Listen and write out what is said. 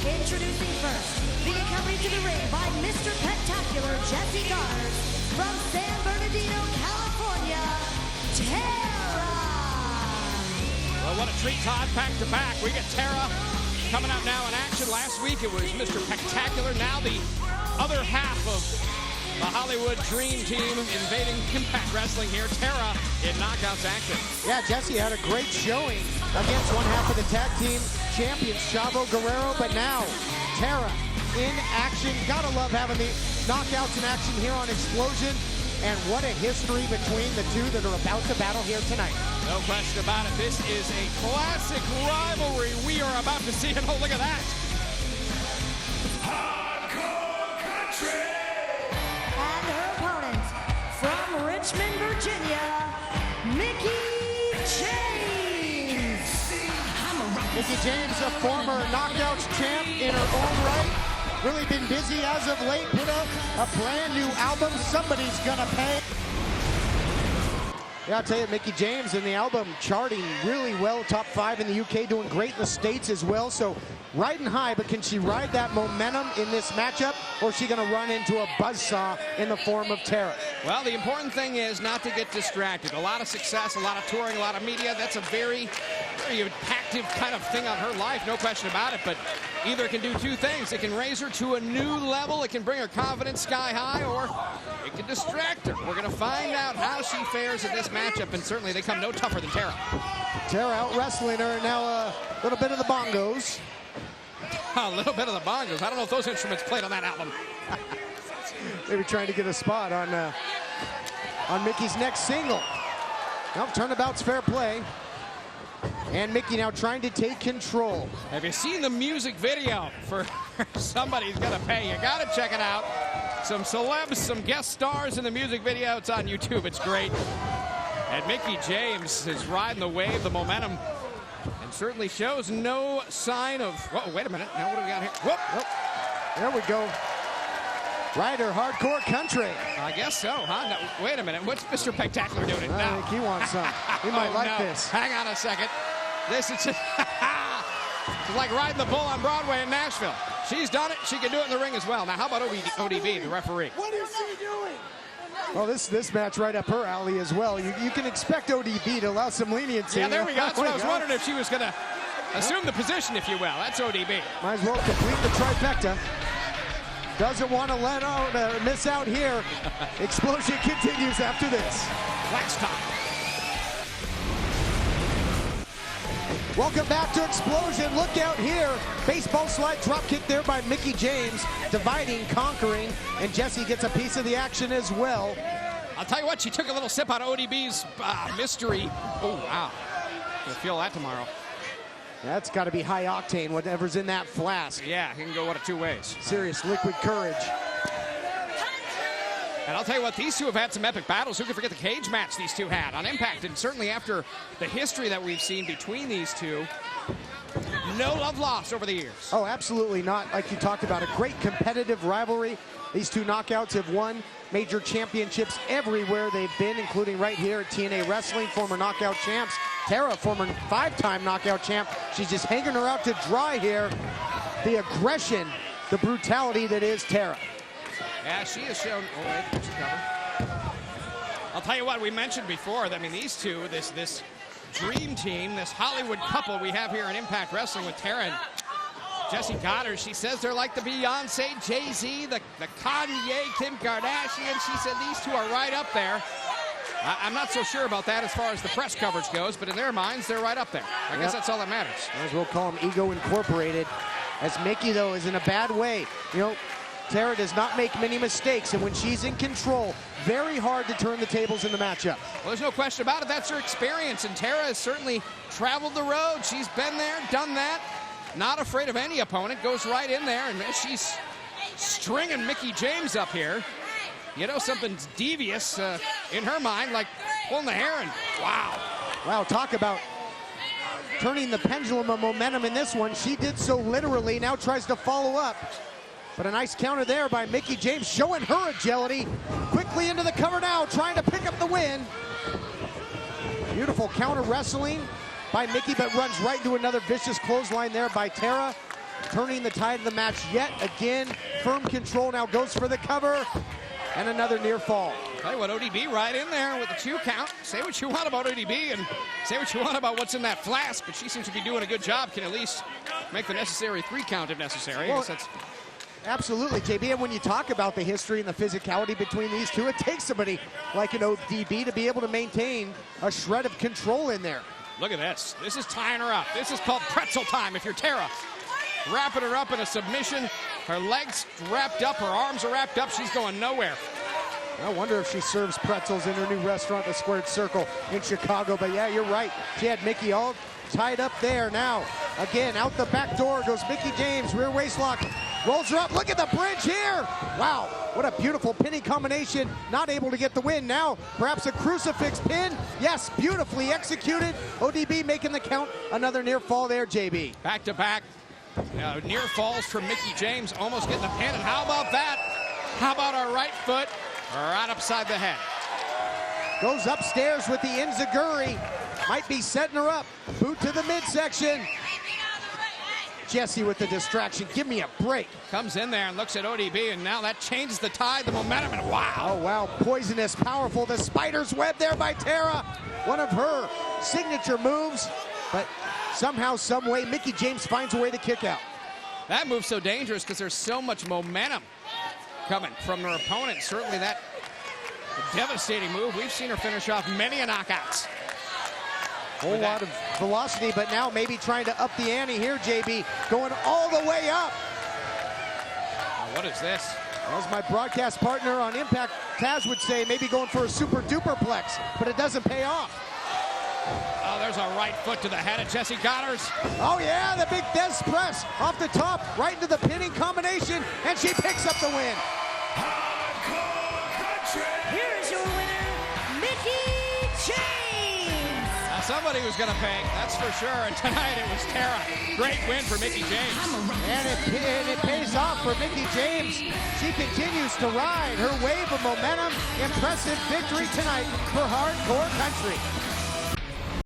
Introducing first, being accompanied to the ring by Mr. Pentacular Jesse Garz from San Bernardino, California, Tara. Well, what a treat, Todd. Back to back. We get Tara coming out now in action. Last week it was Mr. Pentacular. Now the other half of the Hollywood Dream Team invading Impact Wrestling here. Tara in Knockouts action. Yeah, Jesse had a great showing against one half of the tag team champions, Chavo Guerrero, but now Tara in action. Gotta love having the Knockouts in action here on Explosion. And what a history between the two that are about to battle here tonight. No question about it. This is a classic rivalry we are about to see. And oh, look at that. Hardcore Country. And her opponent from Richmond, Virginia, Mickie James. Mickie James, a former Knockouts champ in her own right. Really been busy as of late. Put up a brand new album. Somebody's gonna pay. Yeah, I'll tell you, Mickie James in the album charting really well. Top 5 in the UK, doing great in the States as well. So riding high, but can she ride that momentum in this matchup, or is she gonna run into a buzzsaw in the form of Tara? Well, the important thing is not to get distracted. A lot of success, a lot of touring, a lot of media. That's a very active kind of thing on her life, no question about it. But either it can do two things. It can raise her to a new level. It can bring her confidence sky high, or it can distract her. We're going to find out how she fares in this matchup, and certainly they come no tougher than Tara. Tara out wrestling her, and now a little bit of the bongos. A little bit of the bongos. I don't know if those instruments played on that album. Maybe trying to get a spot on Mickie's next single. Now, turnabout's fair play. And Mickie now trying to take control. Have you seen the music video for Somebody's Gonna Pay? You gotta check it out. Some celebs, some guest stars in the music video. It's on YouTube, it's great. And Mickie James is riding the wave, the momentum, and certainly shows no sign of, whoa, wait a minute, now what do we got here? Whoop. Oh, there we go. Rider, Hardcore Country. I guess so, huh? No, wait a minute, what's Mr. Spectacular doing I now? think he wants some. He might like no. this. Hang on a second. This is just it's like riding the bull on Broadway in Nashville. She's done it. She can do it in the ring as well. Now, how about ODB, the referee? What is he doing? Well, this match right up her alley as well. You can expect ODB to allow some leniency. Yeah, there we go. That's what I was wondering, if she was going to assume the position, if you will. That's ODB. Might as well complete the trifecta. Doesn't want to let out, miss out here. Explosion continues after this. Flex time. Welcome back to Explosion. Look out here. Baseball slide drop kick there by Mickie James. Dividing, conquering, and Jesse gets a piece of the action as well. I'll tell you what, she took a little sip out of ODB's mystery. Oh, wow. You'll feel that tomorrow. That's got to be high octane, whatever's in that flask. Yeah, it can go one of two ways. Serious liquid courage. And I'll tell you what, these two have had some epic battles. Who can forget the cage match these two had on Impact? And certainly after the history that we've seen between these two, no love lost over the years. Oh, absolutely not. Like you talked about, a great competitive rivalry. These two Knockouts have won major championships everywhere they've been, including right here at TNA Wrestling, former Knockout champs. Tara, former 5-time Knockout champ. She's just hanging her out to dry here. The aggression, the brutality that is Tara. Yeah, she has shown. Oh, wait, there's a cover. I'll tell you what, we mentioned before that, I mean, these two, this dream team, this Hollywood couple we have here in Impact Wrestling with Tara and Jesse Goddard. She says they're like the Beyonce, Jay-Z, the Kanye, Kim Kardashian. She said these two are right up there. I'm not so sure about that as far as the press coverage goes, but in their minds, they're right up there. I guess that's all that matters. Might as well call them Ego Incorporated. As Mickie, though, is in a bad way. You know, Tara does not make many mistakes, and when she's in control, very hard to turn the tables in the matchup. Well, there's no question about it. That's her experience, and Tara has certainly traveled the road. She's been there, done that. Not afraid of any opponent. Goes right in there, and she's stringing Mickie James up here. You know, something's devious in her mind, like pulling the hair, and wow. Wow, talk about turning the pendulum of momentum in this one. She did so literally, now tries to follow up. But a nice counter there by Mickie James, showing her agility. Quickly into the cover now, trying to pick up the win. Beautiful counter wrestling by Mickie, but runs right into another vicious clothesline there by Tara. turning the tide of the match yet again. Firm control now goes for the cover, and another near fall. Tell you what, ODB right in there with the 2 count. Say what you want about ODB and say what you want about what's in that flask, but she seems to be doing a good job. Can at least make the necessary 3 count if necessary. Well, I guess that's absolutely, JB, and when you talk about the history and the physicality between these two, it takes somebody like an ODB to be able to maintain a shred of control in there. Look at this. This is tying her up. This is called pretzel time if you're Tara. Wrapping her up in a submission. Her legs wrapped up. Her arms are wrapped up. She's going nowhere. I wonder if she serves pretzels in her new restaurant, the Squared Circle in Chicago. But yeah, you're right. She had Mickie all tied up there. Now, again, out the back door goes Mickie James. Rear waist lock. Rolls her up. Look at the bridge here. Wow, what a beautiful pinning combination. Not able to get the win. Now, perhaps a crucifix pin. Yes, beautifully executed. ODB making the count. Another near fall there, JB. Back to back. Near falls from Mickie James. Almost getting the pin. And how about that? How about our right foot? Right upside the head. Goes upstairs with the enziguri. Might be setting her up. Boot to the midsection. Jessie with the distraction. Give me a break. Comes in there and looks at ODB, and now that changes the tide, the momentum, and wow. Oh, wow. Poisonous, powerful. The spider's web there by Tara. One of her signature moves. But somehow, some way, Mickie James finds a way to kick out. That move's so dangerous because there's so much momentum coming from her opponent. Certainly that devastating move. We've seen her finish off many a knockouts. Whole lot of velocity, but now maybe trying to up the ante here, JB. Going all the way up. Now what is this? As my broadcast partner on Impact, Taz, would say, maybe going for a super duperplex, but it doesn't pay off. Oh, there's a right foot to the head of Jessie Godderz. Oh yeah, the big Des press off the top, right into the pinning combination, and she picks up the win. Here is your winner, Mickie James. Now somebody was going to pay, that's for sure. And tonight it was Tara. Great win for Mickie James. And it pays off for Mickie James. She continues to ride her wave of momentum. Impressive victory tonight for Hardcore Country.